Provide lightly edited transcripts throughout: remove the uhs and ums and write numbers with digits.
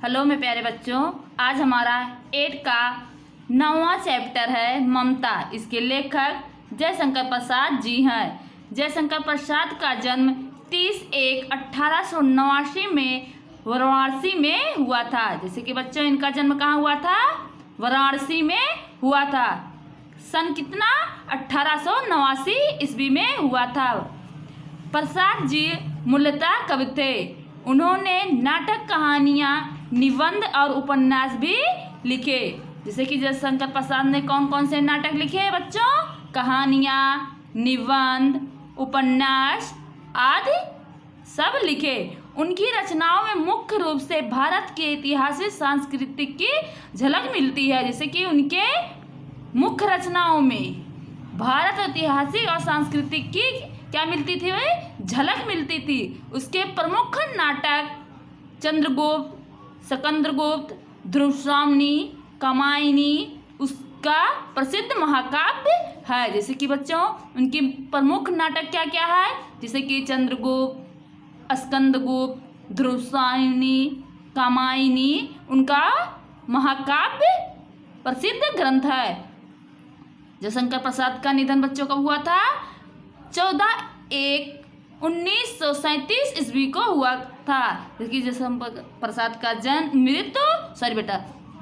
Hello मेरे प्यारे बच्चों, आज हमारा 8 का 9वां चैप्टर है ममता। इसके लेखक जयशंकर प्रसाद जी हैं। जयशंकर प्रसाद का जन्म 30/1/1889 में वाराणसी में हुआ था। जैसे कि बच्चों, इनका जन्म कहाँ हुआ था? वाराणसी में हुआ था। सन कितना? 1889 ईस्वी में हुआ था। प्रसाद जी मूलतः कवि थे। उन्होंने नाटक, कहानियाँ, निबंध और उपन्यास भी लिखे। जैसे कि जयशंकर प्रसाद ने कौन कौन से नाटक लिखे हैं बच्चों? कहानियाँ, निबंध, उपन्यास आदि सब लिखे। उनकी रचनाओं में मुख्य रूप से भारत के ऐतिहासिक सांस्कृतिक की झलक मिलती है। जैसे कि उनके मुख्य रचनाओं में भारत ऐतिहासिक और सांस्कृतिक की क्या मिलती थी? वही झलक मिलती थी। उसके प्रमुख नाटक चंद्रगुप्त, सकंद्रगुप्त, ध्रुवसामनी, कामायनी उसका प्रसिद्ध महाकाव्य है। जैसे कि बच्चों, उनकी प्रमुख नाटक क्या क्या है? जैसे कि चंद्रगुप्त, स्कंदगुप्त, ध्रुवसामनी, कामायनी उनका महाकाव्य प्रसिद्ध ग्रंथ है। जयशंकर प्रसाद का निधन बच्चों कब हुआ था? 14/1/1937 ईस्वी को हुआ था। जबकि जयशंकर प्रसाद का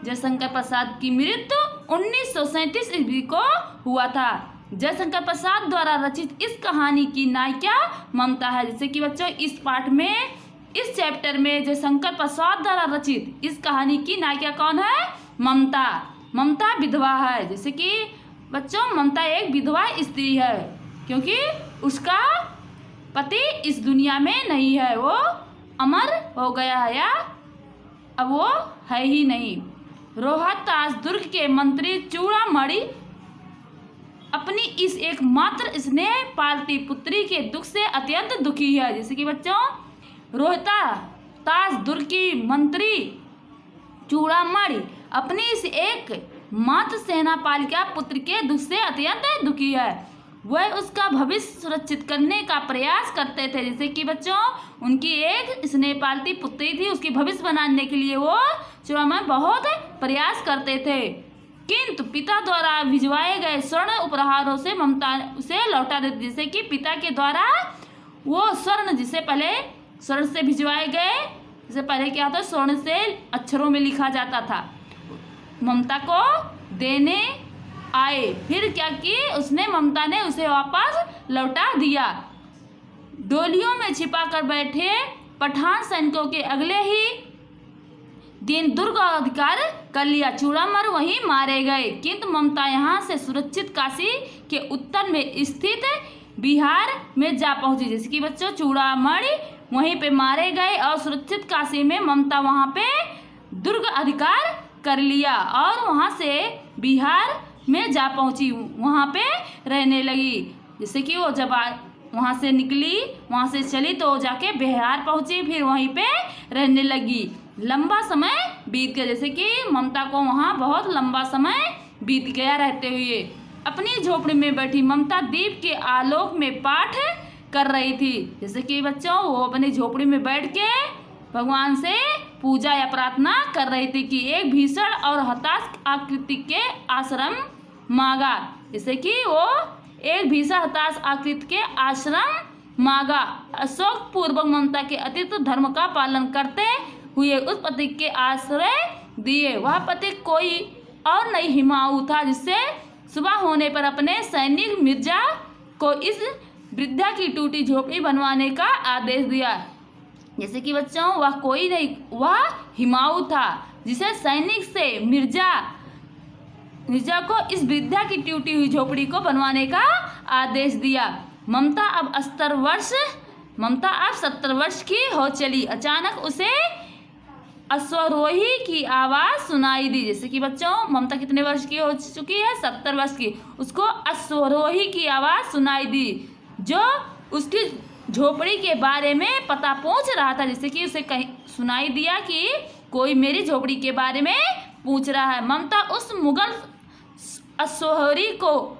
जयशंकर प्रसाद की मृत्यु 1937 ईस्वी को हुआ था। जयशंकर प्रसाद द्वारा रचित इस कहानी की नायिका ममता है। जैसे कि बच्चों, इस पाठ में, इस चैप्टर में जयशंकर प्रसाद द्वारा रचित इस कहानी की नायिका कौन है? ममता। ममता विधवा है। जैसे कि बच्चों, ममता एक विधवा स्त्री है, क्योंकि उसका पति इस दुनिया में नहीं है, वो अमर हो गया है या अब वो है ही नहीं। रोहतास दुर्ग के मंत्री चूड़ामणि अपनी इस एकमात्र स्नेह पालती पुत्री के दुख से अत्यंत दुखी है। जैसे कि बच्चों, रोहतास दुर्ग की मंत्री चूड़ामणि अपनी इस एक मात्र सेनापालिका पुत्र के दुख से अत्यंत दुखी है। वह उसका भविष्य सुरक्षित करने का प्रयास करते थे। जैसे कि बच्चों, उनकी एक स्नेहपालती पुत्री थी, उसकी भविष्य बनाने के लिए वो चूड़ामणि बहुत प्रयास करते थे। किंतु पिता द्वारा भिजवाए गए स्वर्ण उपहारों से ममता उसे लौटा देती। जैसे कि पिता के द्वारा वो स्वर्ण, जिसे पहले स्वर्ण से भिजवाए गए, जैसे पहले क्या था, स्वर्ण से अक्षरों में लिखा जाता था, ममता को देने आए। फिर क्या कि ममता ने उसे वापस लौटा दिया। डोलियों में छिपा कर बैठे पठान सैनिकों के अगले ही दिन दुर्ग का अधिकार कर लिया। चूड़ामणि वहीं मारे गए, किंतु ममता यहाँ से सुरक्षित काशी के उत्तर में स्थित बिहार में जा पहुंची। जैसे कि बच्चों, चूड़ामणि वहीं पे मारे गए और सुरक्षित काशी में ममता वहाँ पे दुर्ग अधिकार कर लिया और वहाँ से बिहार में जा पहुंची, वहाँ पे रहने लगी। जैसे कि वो जब वहाँ से निकली, वहाँ से चली तो जाके बिहार पहुंची, फिर वहीं पे रहने लगी। लंबा समय बीत गया। जैसे कि ममता को वहाँ बहुत लंबा समय बीत गया रहते हुए। अपनी झोपड़ी में बैठी ममता दीप के आलोक में पाठ कर रही थी। जैसे कि बच्चों, वो अपनी झोपड़ी में बैठ के भगवान से पूजा या प्रार्थना कर रही थी कि एक भीषण और हताश आकृति के आश्रम मांगा। जैसे कि वो एक भीषण हताश आकृति के आश्रम मांगा। अशोक पूर्वक ममता के अतिथि धर्म का पालन करते हुए उस पति के आश्रय दिए। वह पति कोई और नहीं, हिमाऊ था, जिससे सुबह होने पर अपने सैनिक मिर्जा को इस वृद्धा की टूटी झोपड़ी बनवाने का आदेश दिया। जैसे कि बच्चों, वह कोई नहीं, वह हिमाऊ था, जिसे सैनिक से मिर्जा को इस वृद्धा की टूटी हुई झोपड़ी को बनवाने का आदेश दिया। ममता अब 70 वर्ष की हो चली। अचानक उसे अश्वारोही की आवाज़ सुनाई दी। जैसे कि बच्चों, ममता कितने वर्ष की हो चुकी है? 70 वर्ष की। उसको अश्वारोही की आवाज़ सुनाई दी, जो उसकी झोपड़ी के बारे में पता पूछ रहा था। जैसे कि उसे कहीं सुनाई दिया कि कोई मेरी झोपड़ी के बारे में पूछ रहा है। ममता उस मुगल अश्वारोही को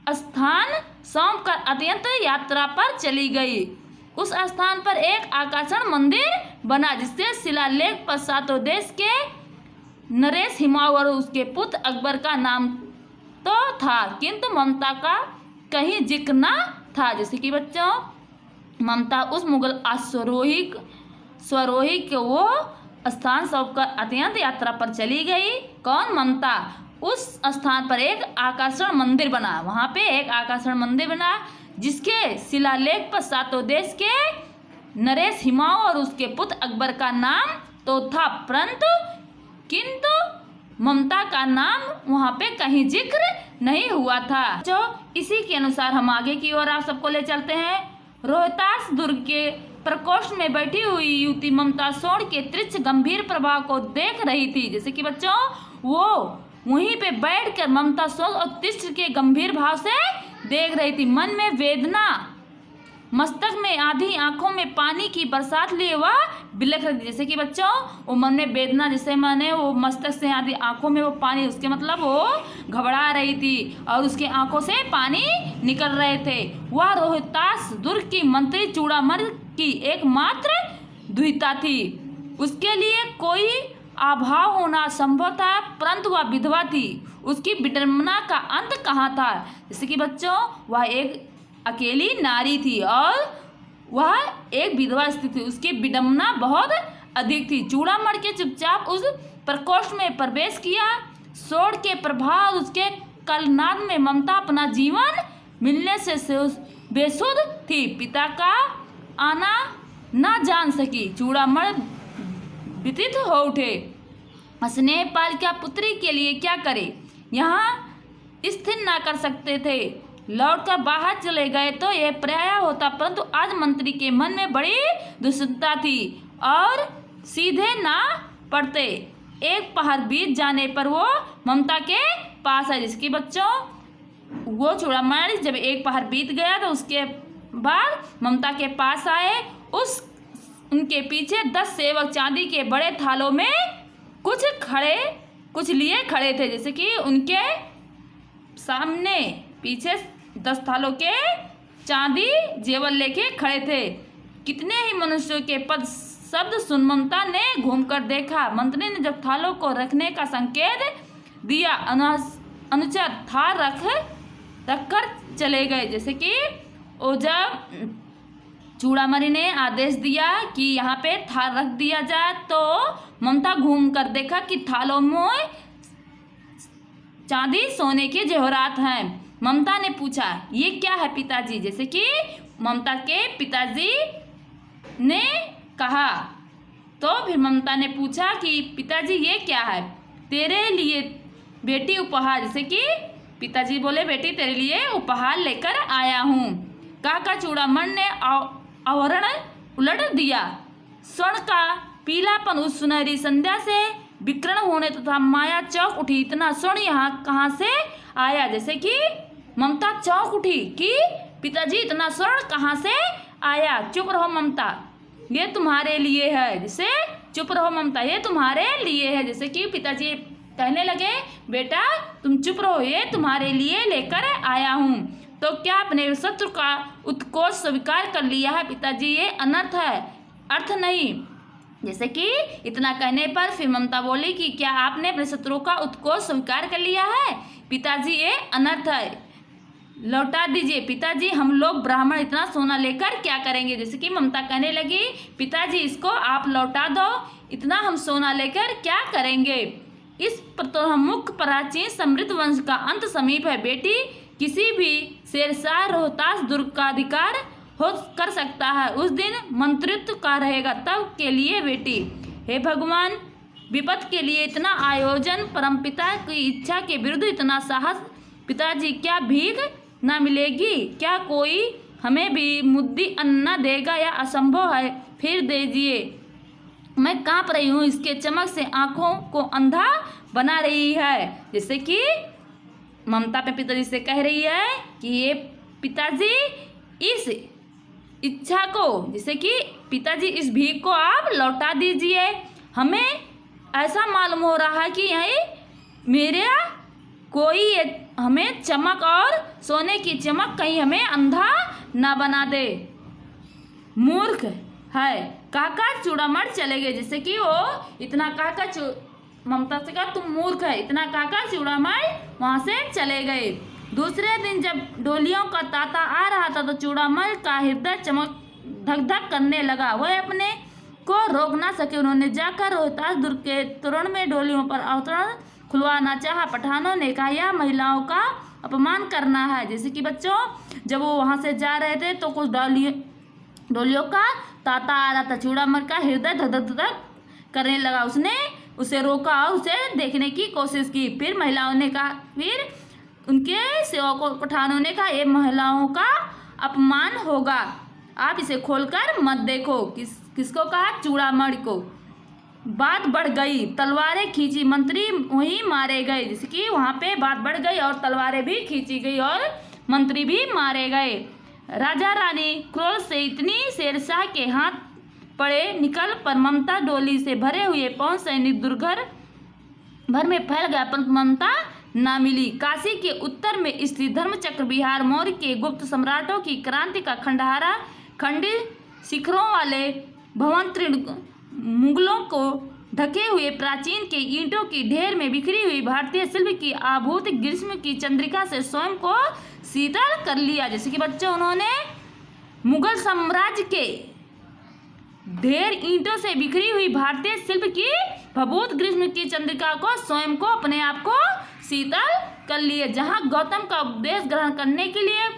स्थान सौंपकर अत्यंत यात्रा पर चली गई। उस स्थान पर एक आकर्षण मंदिर बना, जिससे शिलालेख पर सातों देश के नरेश हिमाऊ और उसके पुत्र अकबर का नाम तो था, किंतु ममता का कहीं जिक्र न था। जैसे कि बच्चों, ममता उस मुगल स्वरोही के वो स्थान सबकर अत्यंत यात्रा पर चली गई। कौन? ममता। उस स्थान पर एक आकर्षण मंदिर बना, वहाँ पे एक आकर्षण मंदिर बना, जिसके शिलालेख पर सातों देश के नरेश हिमाऊ और उसके पुत्र अकबर का नाम तो था, किंतु ममता का नाम वहाँ पे कहीं जिक्र नहीं हुआ था। जो इसी के अनुसार हम आगे की ओर आप सबको ले चलते हैं। रोहतास दुर्ग के प्रकोष्ठ में बैठी हुई युवती ममता सोण के तीक्ष्ण गंभीर प्रभाव को देख रही थी। जैसे कि बच्चों, वो वहीं पे बैठकर ममता सोण और तीक्ष्ण के गंभीर भाव से देख रही थी। मन में वेदना, मस्तक में आधी, आंखों में पानी की बरसात लिए वह बिलख रही थी। जैसे कि बच्चों, वो मन में वेदना, जैसे माने वो मस्तक से आधी, आंखों में वो पानी, उसके मतलब वो घबरा रही थी और उसके आंखों से पानी निकल रहे थे। वह रोहतास दुर्ग की मंत्री चूड़ामल की एकमात्र द्विता थी। उसके लिए कोई अभाव होना संभव था, परंतु वह विधवा थी। उसकी विडंबना का अंत कहाँ था? जैसे कि बच्चों, वह एक अकेली नारी थी और वह एक विधवा स्त्री थी। उसकी विडंबना बहुत अधिक थी। चूड़ामल के चुपचाप उस प्रकोष्ठ में प्रवेश किया। सोण के प्रभाव उसके कलनाद में ममता अपना जीवन मिलने से बेसुध थी। पिता का आना न जान सकी। चूड़ामल व्यथित हो उठे। स्नेहपाल क्या पुत्री के लिए क्या करे, यहाँ स्थिर न कर सकते थे। लौटकर बाहर चले गए तो यह पर्याय होता, परंतु आज मंत्री के मन में बड़ी दुश्चिंता थी और सीधे ना पड़ते। एक पहर बीत जाने पर वो ममता के पास है। जिसकी बच्चों, वो चूड़ामल जब एक पहर बीत गया तो उसके बाद ममता के पास आए। उनके पीछे 10 सेवक चांदी के बड़े थालों में कुछ लिए खड़े थे। जैसे कि उनके सामने पीछे 10 थालों के चांदी जेवर लेके खड़े थे। कितने ही मनुष्यों के पद शब्द सुन ममता ने घूमकर देखा। मंत्री ने जब थालों को रखने का संकेत दिया, अनुचर थाल रखकर चले गए। जैसे कि वो जब चूड़ामणि ने आदेश दिया कि यहाँ पे थाल रख दिया जाए, तो ममता घूम कर देखा कि थालों में चांदी सोने के जेवरात हैं। ममता ने पूछा, ये क्या है पिताजी? जैसे कि ममता के पिताजी ने कहा, तो फिर ममता ने पूछा कि पिताजी ये क्या है? तेरे लिए बेटी उपहार। जैसे कि पिताजी बोले, बेटी तेरे लिए उपहार लेकर आया हूँ। कहकर चूड़ामणि ने आवरण उलट दिया। स्वर्ण का पीलापन उस सुनहरी संध्या से विकीर्ण होने तथा माया चौंक उठी। इतना स्वर्ण यहाँ कहाँ से आया? जैसे कि ममता चौंक उठी कि पिताजी इतना स्वर्ण कहाँ से आया? चुप रहो ममता, ये तुम्हारे लिए है। जैसे चुप रहो ममता, ये तुम्हारे लिए है। जैसे कि पिताजी कहने लगे, बेटा तुम चुप रहो, ये तुम्हारे लिए लेकर आया हूँ। तो क्या अपने शत्रु का उत्कोच स्वीकार कर लिया है पिताजी? ये अनर्थ है, अर्थ नहीं। जैसे कि इतना कहने पर फिर ममता बोली कि क्या आपने अपने शत्रु का उत्कोच स्वीकार कर लिया है? पिताजी ये अनर्थ है, लौटा दीजिए। पिताजी हम लोग ब्राह्मण इतना सोना लेकर क्या करेंगे? जैसे कि ममता कहने लगी, पिताजी इसको आप लौटा दो, इतना हम सोना लेकर क्या करेंगे? इस प्रमुख प्राचीन समृद्ध वंश का अंत समीप है। बेटी किसी भी शेरशाह रोहतास दुर्ग का अधिकार हो कर सकता है। उस दिन मंत्रित्व का रहेगा, तब के लिए बेटी। हे भगवान, विपद के लिए इतना आयोजन, परमपिता की इच्छा के विरुद्ध इतना साहस। पिताजी क्या भीख न मिलेगी? क्या कोई हमें भी मुद्दी अन्न न देगा या असंभव है? फिर दीजिए, मैं कांप रही हूँ। इसके चमक से आंखों को अंधा बना रही है। जैसे कि ममता पे पिताजी से कह रही है कि ये पिताजी इस इच्छा को, जैसे कि पिताजी इस भीख को आप लौटा दीजिए। हमें ऐसा मालूम हो रहा है कि यही मेरा कोई हमें चमक और सोने की चमक कहीं हमें अंधा ना बना दे। मूर्ख, है, कहकर चूड़ामणि चले गए। जैसे कि वो इतना कहकर ममता से कहा तुम मूर्ख है, इतना कहकर चूड़ामणि वहां से चले गए। दूसरे दिन जब डोलियों का तांता आ रहा था तो चूड़ामणि का हृदय चमक धक धक करने लगा। वह अपने को रोक ना सके। उन्होंने जाकर रोहतास दुर्ग के तोरण में डोलियों पर अवतरण खुलवाना चाहा। पठानों ने कहा यह महिलाओं का अपमान करना है। जैसे कि बच्चों जब वो वहां से जा रहे थे तो कुछ डोलियों का तांता आ रहा था। चूड़ामणि का हृदय धक धक धक करने लगा। उसने उसे रोका और उसे देखने की कोशिश की। फिर महिलाओं ने कहा, फिर उनके सेवकों पठानों ने कहा ये महिलाओं का अपमान होगा, आप इसे खोलकर मत देखो। किसको कहा? चूड़ामणि को। बात बढ़ गई, तलवारें खींची, मंत्री वहीं मारे गए। जैसे कि वहां पे बात बढ़ गई और तलवारें भी खींची गई और मंत्री भी मारे गए। राजा रानी क्रोध से इतनी शेरशाह के हाथ पड़े निकल पर ममता डोली से भरे हुए 5 सैनिक दुर्घर भर में फैल गया, परंतु ममता ना मिली। काशी के उत्तर में स्थित धर्मचक्र विहार मौर्य के गुप्त सम्राटों की क्रांति का खंडहरा खंडित शिखरों वाले भवन मुगलों को ढके हुए प्राचीन के ईंटों की ढेर में बिखरी हुई भारतीय शिल्प की आभूत ग्रीष्म की चंद्रिका से स्वयं को शीतल कर लिया। जैसे कि बच्चों उन्होंने मुगल साम्राज्य के ढेर ईंटों से बिखरी हुई भारतीय शिल्प की भभूत ग्रीष्म की चंद्रिका को स्वयं को अपने आप को शीतल कर लिए। जहां गौतम का उपदेश ग्रहण करने के लिए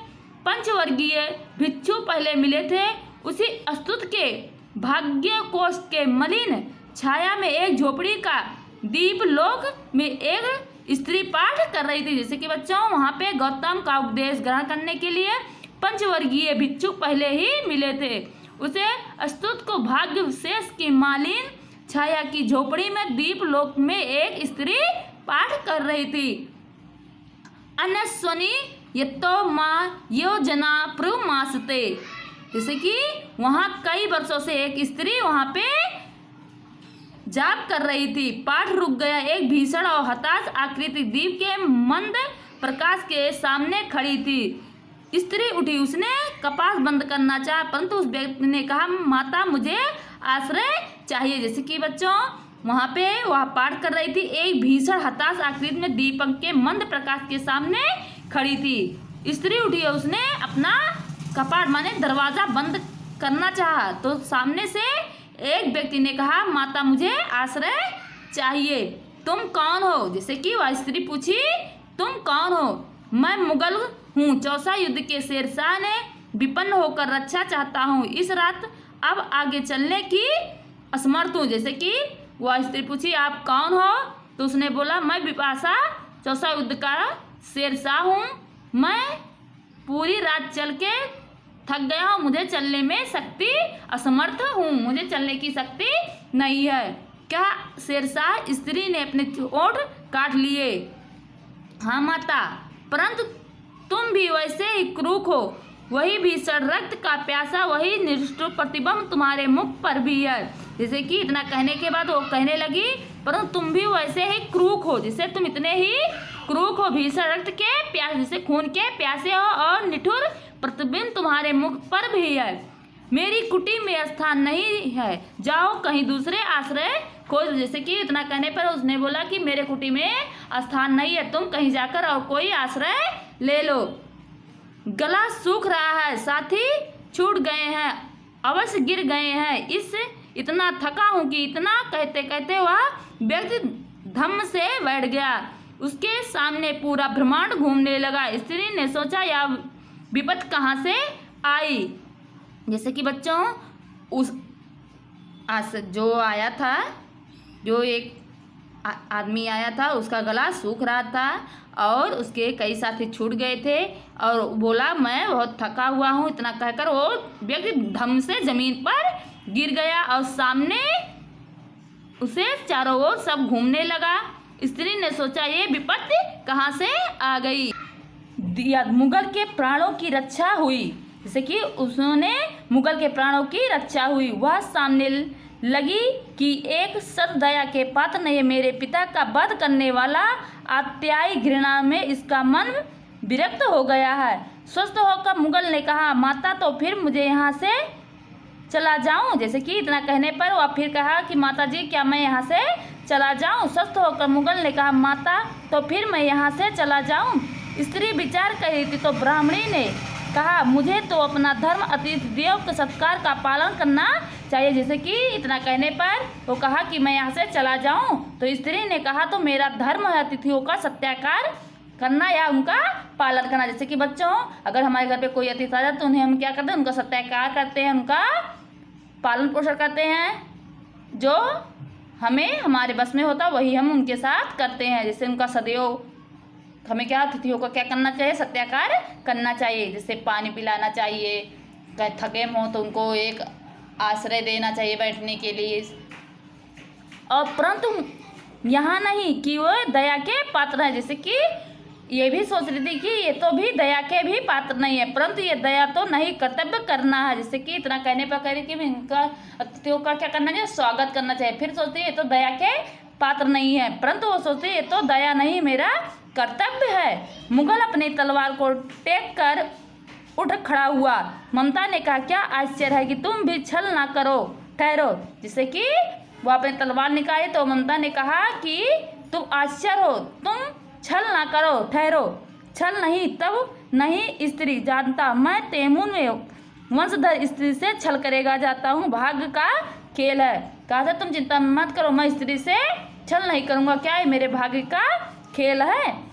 पंचवर्गीय भिक्षु पहले मिले थे, उसी अस्तुत के भाग्य कोष के मलिन छाया में एक झोपड़ी का दीप लोक में एक स्त्री पाठ कर रही थी। जैसे कि बच्चों वहां पे गौतम का उपदेश ग्रहण करने के लिए पंचवर्गीय भिक्षु पहले ही मिले थे। उसे अस्तुत को भाग्य शेष की मालिन छाया की झोपड़ी में दीप लोक में एक स्त्री पाठ कर रही थी। अनस्वनी यतो माँ योजना प्रमासते। जैसे कि वहां कई वर्षों से एक स्त्री वहां पे जाप कर रही थी। पाठ रुक गया। एक भीषण और हताश आकृति दीप के मंद प्रकाश के सामने खड़ी थी। स्त्री उठी, उसने कपाट बंद करना चाहा, परंतु उस व्यक्ति ने कहा माता मुझे आश्रय चाहिए। जैसे कि बच्चों वहां पे वह पाठ कर रही थी, एक भीषण हताश आकृति में दीपक के मंद प्रकाश के सामने खड़ी थी। स्त्री उठी और उसने अपना कपाट माने दरवाजा बंद करना चाहा, तो सामने से एक व्यक्ति ने कहा माता मुझे आश्रय चाहिए, तुम कौन हो? जैसे कि वह स्त्री पूछी तुम कौन हो? मैं मुगल हूँ, चौसा युद्ध के शेरशाह ने विपन्न होकर रक्षा चाहता हूँ, इस रात अब आगे चलने की असमर्थ हूँ। जैसे कि वह स्त्री पूछी आप कौन हो? तो उसने बोला मैं विपाशा चौसा युद्ध का शेरशाह हूँ, मैं पूरी रात चल के थक गया हूँ, मुझे चलने में शक्ति असमर्थ हूँ, मुझे चलने की शक्ति नहीं है। क्या शेरशाह? स्त्री ने अपने ओठ काट लिए। हाँ माता, परंतु तुम भी वैसे ही क्रूर हो, वही भीषण रक्त का प्यासा, वही निष्ठुर प्रतिबिंब तुम्हारे मुख पर भी है। जैसे कि इतना कहने के बाद वो कहने लगी परंतु तुम भी वैसे ही क्रूर हो, जैसे तुम इतने ही क्रूर हो, भीषण रक्त के प्यास जैसे खून के प्यासे हो और निठुर प्रतिबिंब तुम्हारे मुख पर भी है। मेरी कुटी में स्थान नहीं है, जाओ कहीं दूसरे आश्रय खोज। जैसे कि इतना कहने पर उसने बोला कि मेरे कुटी में स्थान नहीं है, तुम कहीं जाकर और कोई आश्रय ले लो। गला सूख रहा है, साथी छूट गए हैं, अवश्य गिर गए हैं, इस इतना थका हूँ कि इतना कहते कहते वह व्यक्ति धम्म से बैठ गया। उसके सामने पूरा ब्रह्मांड घूमने लगा। स्त्री ने सोचा यह विपत कहाँ से आई। जैसे कि बच्चों उस जो आया था, जो एक आदमी आया था, उसका गला सूख रहा था और उसके कई साथी छूट गए थे और बोला मैं बहुत थका हुआ हूँ। इतना कहकर वो व्यक्ति धम से जमीन पर गिर गया और सामने उसे चारों ओर सब घूमने लगा। स्त्री ने सोचा ये विपत्ति कहाँ से आ गई। मुगल के प्राणों की रक्षा हुई। जैसे कि उसने मुगल के प्राणों की रक्षा हुई। वह सामने लगी कि एक सददया के पात्र ने मेरे पिता का वध करने वाला अत्याई घृणा में इसका मन विरक्त हो गया है। स्वस्थ होकर मुगल ने कहा माता तो फिर मुझे यहाँ से चला जाऊं। जैसे कि इतना कहने पर वह फिर कहा कि माता जी क्या मैं यहाँ से चला जाऊं। स्वस्थ होकर मुगल ने कहा माता तो फिर मैं यहाँ से चला जाऊं। स्त्री विचार कर रही थी तो ब्राह्मणी ने कहा मुझे तो अपना धर्म अतिथि देव के सत्कार का पालन करना चाहिए। जैसे कि इतना कहने पर वो कहा कि मैं यहाँ से चला जाऊं। तो स्त्री ने कहा तो मेरा धर्म है अतिथियों का सत्कार करना या उनका पालन करना। जैसे कि बच्चों अगर हमारे घर पे कोई अतिथि आ जाए तो उन्हें हम क्या करते हैं, उनका सत्कार करते हैं, उनका पालन पोषण करते हैं। जो हमें हमारे बस में होता वही हम उनके साथ करते हैं। जैसे उनका सदैव हमें क्या अतिथियों को क्या करना चाहिए, सत्कार करना चाहिए। जैसे पानी पिलाना चाहिए, थके हों तो उनको एक आश्रय देना चाहिए बैठने के लिए। और परंतु यहाँ नहीं कि वो दया के पात्र हैं। जैसे कि ये भी सोच रही थी कि ये तो भी दया के भी पात्र नहीं है, परंतु ये दया तो नहीं कर्तव्य करना है। जैसे कि इतना कहने पर कह रही कि इनका अतिथियों का क्या करना चाहिए, स्वागत करना चाहिए। फिर सोचती है ये तो दया के पात्र नहीं है, परंतु वो सोचती है ये तो दया नहीं मेरा कर्तव्य है। मुगल अपनी तलवार को टेक कर उठ खड़ा हुआ। ममता ने कहा क्या आश्चर्य है कि तुम भी छल ना करो, ठहरो। जिससे कि वो अपनी तलवार निकाली तो ममता ने कहा कि तुम आश्चर्य हो, तुम छल ना करो, ठहरो। छल नहीं तब नहीं स्त्री जानता मैं तैमूर में वंशधर स्त्री से छल करेगा जाता हूँ, भाग्य का खेल है। कहा था तुम चिंता मत करो, मैं स्त्री से छल नहीं करूँगा, क्या है मेरे भाग्य का खेल है।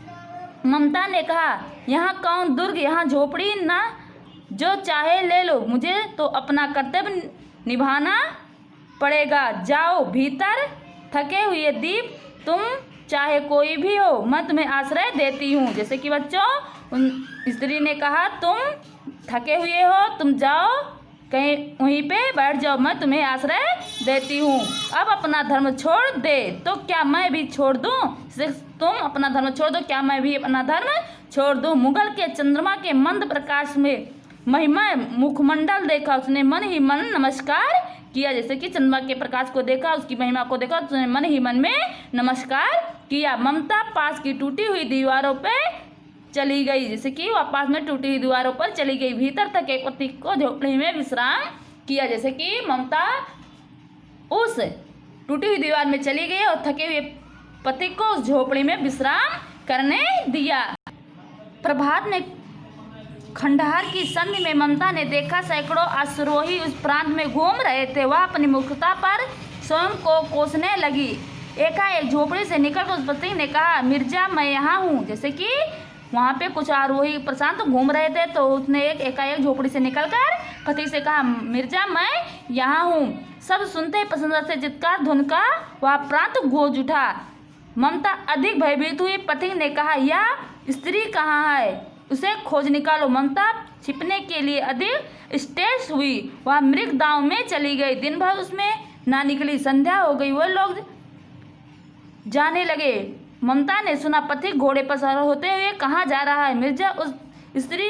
ममता ने कहा यहाँ कौन दुर्ग, यहाँ झोपड़ी ना, जो चाहे ले लो, मुझे तो अपना कर्तव्य निभाना पड़ेगा। जाओ भीतर, थके हुए दीप तुम चाहे कोई भी हो मैं तुम्हें आश्रय देती हूँ। जैसे कि बच्चों उन स्त्री ने कहा तुम थके हुए हो, तुम जाओ कहीं वहीं पे बैठ जाओ, मैं तुम्हें आश्रय देती हूँ। अब अपना धर्म छोड़ दे तो क्या मैं भी छोड़ दूँ, तुम अपना धर्म छोड़ दो क्या मैं भी अपना धर्म छोड़ दूँ। मुगल के चंद्रमा के मंद प्रकाश में महिमा मुखमंडल देखा, उसने मन ही मन नमस्कार किया। जैसे कि चंद्रमा के प्रकाश को देखा, उसकी महिमा को देखा, उसने मन ही मन में नमस्कार किया। ममता पास की टूटी हुई दीवारों पे चली गई। जैसे कि वह पास में टूटी हुई दीवारों पर चली गई। भीतर थके पति को झोपड़ी में विश्राम किया। जैसे कि ममता उस टूटी हुई दीवार में चली गई और थके हुए पति को उस झोपड़ी में विश्राम करने दिया। प्रभात में खंडहर की संधि में ममता ने देखा सैकड़ों अश्वरोही उस प्रांत में घूम रहे थे। वह अपनी मुखता पर स्वयं को कोसने लगी। एकाएक झोपड़ी से निकलकर उस पति ने कहा मिर्जा मैं यहाँ हूँ। जैसे कि वहाँ पे कुछ आरोही प्रशांत घूम रहे थे तो उसने एकाएक झोपड़ी से निकलकर पति से कहा मिर्जा मैं यहाँ हूँ। सब सुनते ही प्रसन्नता से चित्कार धुन का वह प्रांत गूंज उठा। ममता अधिक भयभीत हुई। पति ने कहा यह स्त्री कहाँ है, उसे खोज निकालो। ममता छिपने के लिए अधिक स्टेज हुई। वह मृग दांव में चली गई, दिन भर उसमें ना निकली। संध्या हो गई, वह लोग जाने लगे। ममता ने सुना पति घोड़े पर सवार होते हुए कहाँ जा रहा है। मिर्जा उस स्त्री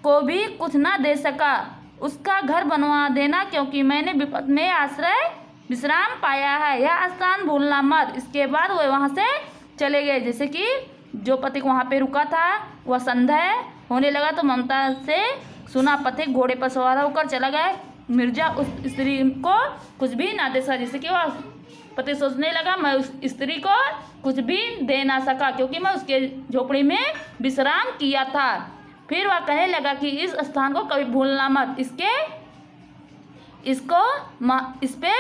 को भी कुछ ना दे सका। उसका घर बनवा देना क्योंकि मैंने विपद में आश्रय विश्राम पाया है, यह स्थान भूलना मत। इसके बाद वो वहाँ से चले गए। जैसे कि जो पथिक वहाँ पे रुका था वह संध्या होने लगा तो ममता से सुना पथिक घोड़े पर सवार होकर चला गया। मिर्जा उस स्त्री को कुछ भी ना दे सका। जैसे कि वह पति सोचने लगा मैं उस स्त्री को कुछ भी दे ना सका क्योंकि मैं उसके झोपड़ी में विश्राम किया था। फिर वह कहने लगा कि इस स्थान को कभी भूलना मत, इस पे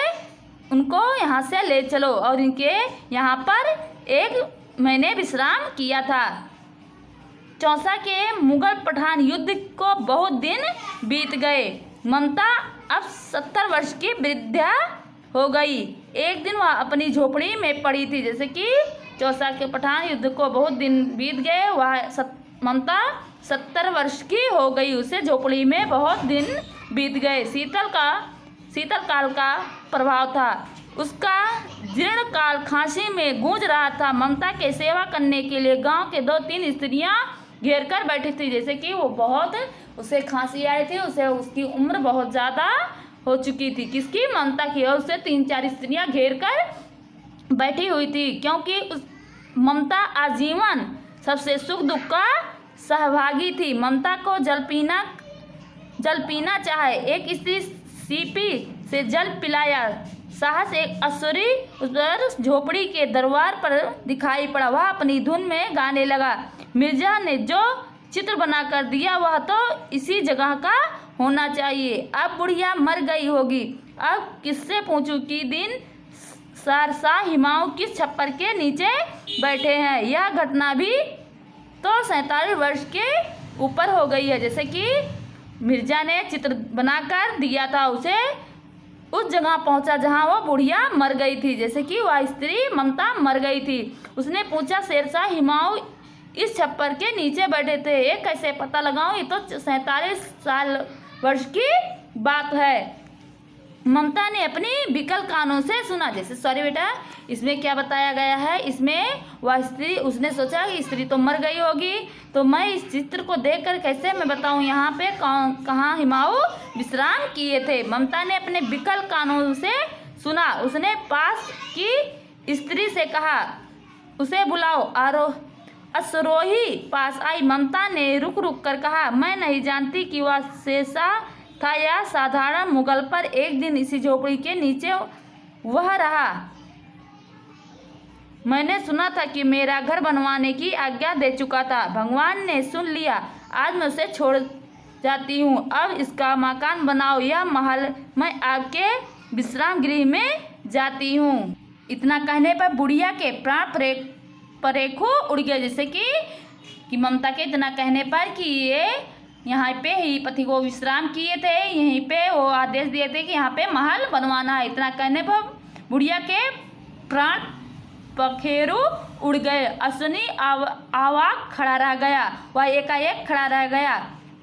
उनको यहाँ से ले चलो और इनके यहाँ पर एक मैंने विश्राम किया था। चौसा के मुगल पठान युद्ध को बहुत दिन बीत गए। ममता अब 70 वर्ष की वृद्धा हो गई। एक दिन वह अपनी झोपड़ी में पड़ी थी। जैसे कि चौसा के पठान युद्ध को बहुत दिन बीत गए। वह ममता 70 वर्ष की हो गई, उसे झोपड़ी में बहुत दिन बीत गए। शीतल काल का प्रभाव था। उसका जीर्ण काल खांसी में गूंज रहा था। ममता के सेवा करने के लिए गांव के 2-3 स्त्रियां घेर कर बैठी थी। जैसे कि वो बहुत उसे खांसी आई थी, उसकी उम्र बहुत ज़्यादा हो चुकी थी। किसकी? ममता की। और उसे 3-4 स्त्रियां घेर कर बैठी हुई थी क्योंकि ममता आजीवन सबसे सुख दुख का सहभागी थी। ममता को जल पीना चाहे। एक स्त्री सीपी से जल पिलाया। साहस एक अश्वरी उस पर झोपड़ी के दरबार पर दिखाई पड़ा। वह अपनी धुन में गाने लगा। मिर्जा ने जो चित्र बनाकर दिया वह तो इसी जगह का होना चाहिए। अब बुढ़िया मर गई होगी। अब किससे पूछूं कि दिन शाह हिमाऊ किस छप्पर के नीचे बैठे हैं। यह घटना भी तो 47 वर्ष के ऊपर हो गई है। जैसे कि मिर्जा ने चित्र बनाकर दिया था, उसे उस जगह पहुंचा जहां वो बुढ़िया मर गई थी। जैसे कि वह स्त्री ममता मर गई थी। उसने पूछा, शेरशाह हिमाऊ इस छप्पर के नीचे बैठे थे, ये कैसे पता लगाऊं? ये तो 47 वर्ष की बात है। ममता ने अपनी बिकल कानों से सुना। जैसे सॉरी बेटा, इसमें क्या बताया गया है, इसमें वह स्त्री, उसने सोचा कि स्त्री तो मर गई होगी, तो मैं इस चित्र को देखकर कैसे मैं बताऊं यहाँ पे कहाँ हिमाऊ विश्राम किए थे। ममता ने अपने बिकल कानों से सुना। उसने पास की स्त्री से कहा, उसे बुलाओ। अश्वरोही पास आई। ममता ने रुक रुक कर कहा, मैं नहीं जानती कि वह शेरशाह था या साधारण मुगल, पर एक दिन इसी झोपड़ी के नीचे वह रहा। मैंने सुना था कि मेरा घर बनवाने की आज्ञा दे चुका था। भगवान ने सुन लिया। आज मैं उसे छोड़ जाती हूँ। अब इसका मकान बनाओ, यह महल, मैं आपके विश्राम गृह में जाती हूँ। इतना कहने पर बुढ़िया के प्राण परेखों उड़ गए। जैसे कि ममता के इतना कहने पर कि ये यहाँ पे ही पति को विश्राम किए थे, यहीं पे वो आदेश दिए थे कि यहाँ पे महल बनवाना है। इतना कहने पर बुढ़िया के प्राण पखेरु उड़ गए। अश्विनी आवाक खड़ा रह गया। वह एकाएक खड़ा रह गया।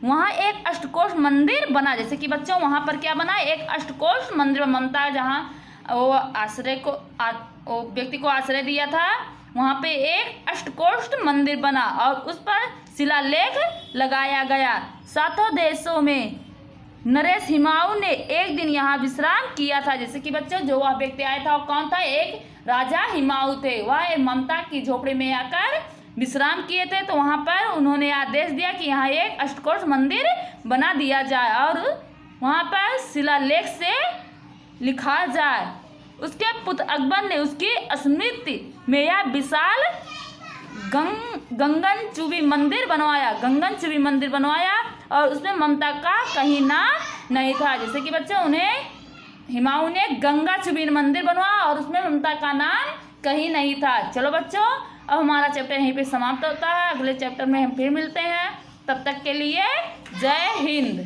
वहाँ एक अष्टकोश मंदिर बना। जैसे कि बच्चों वहाँ पर क्या बना, एक अष्टकोश मंदिर। ममता जहाँ वो व्यक्ति को आश्रय दिया था, वहाँ पे एक अष्टकोश मंदिर बना और उस पर शिलालेख लगाया गया। 7 देशों में नरेश हिमाऊ ने एक दिन यहाँ विश्राम किया था। जैसे कि बच्चों जो वह व्यक्ति आया था वो कौन था, एक राजा हिमाऊ थे। वह ममता की झोपड़ी में आकर विश्राम किए थे, तो वहाँ पर उन्होंने आदेश दिया कि यहाँ एक अष्टकोश मंदिर बना दिया जाए और वहाँ पर शिलालेख से लिखा जाए। उसके पुत्र अकबर ने उसकी स्मृति में यह विशाल गंगन चुबी मंदिर बनवाया और उसमें ममता का कहीं नाम नहीं था। जैसे कि बच्चों उन्हें हिमाऊ ने गंगा चुबी मंदिर बनवाया और उसमें ममता का नाम कहीं नहीं था। चलो बच्चों, अब हमारा चैप्टर यहीं पे समाप्त होता है। अगले चैप्टर में हम फिर मिलते हैं। तब तक के लिए जय हिंद।